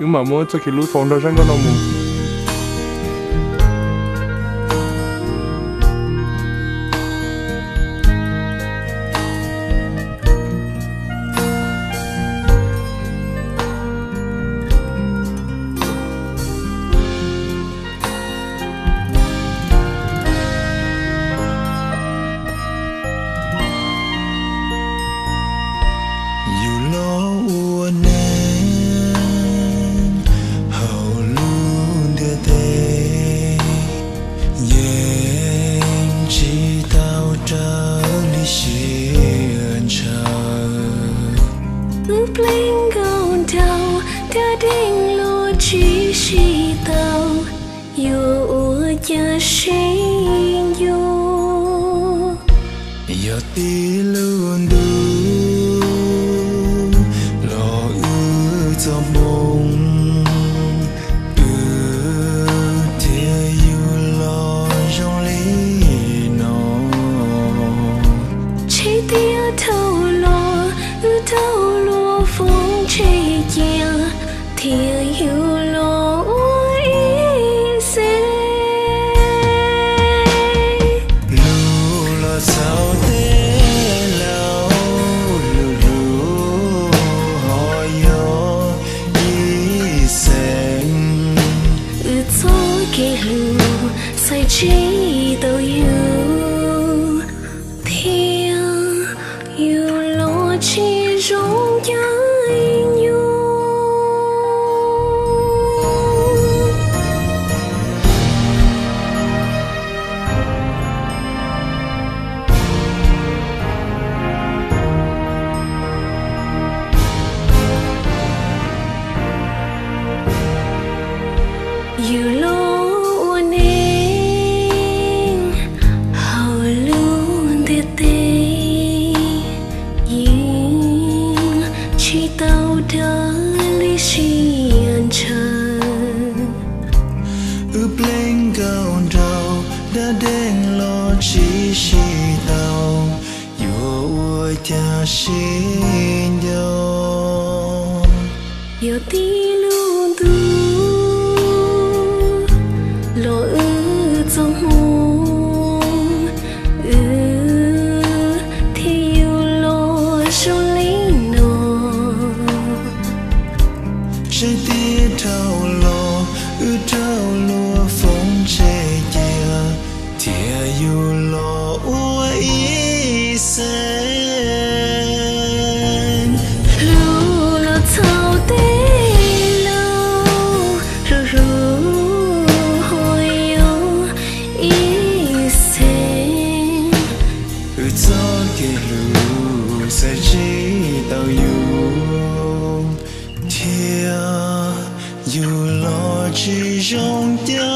nhưng mà mua cho cái lúa phong đó sang con nó mua Bling gone down, dading lo chi shi tao, yo ya shin yo. Yo ti luôn du, lo cho mong, thiê yêu lo trong lý nó. Chỉ tia thâu lo phong chế chia, thiê yêu lo ý sẽ. Lu lo sao thế lâu, lu hỏi yo ý sen. Cho cái lu sai chỉ tao yêu, thiê yêu lo chỉ rong nhớ. You lo nên hầu luôn tê tê nhưng chỉ tao đã lý trí anh chờ Bling gone down, đã đến lo chỉ shi tao, yo cha xin yo. yo ti luôn tu lo trong hồn thì yêu lo trong lý nó. Trái tim thâu lo phong chế chia, thiê yêu lo ý sen. Lu lo thâu tê lâu, ru hồi yêu ý sen. Cho cái lu sẽ chỉ tao yêu, thiê yêu lo chỉ trong tiếng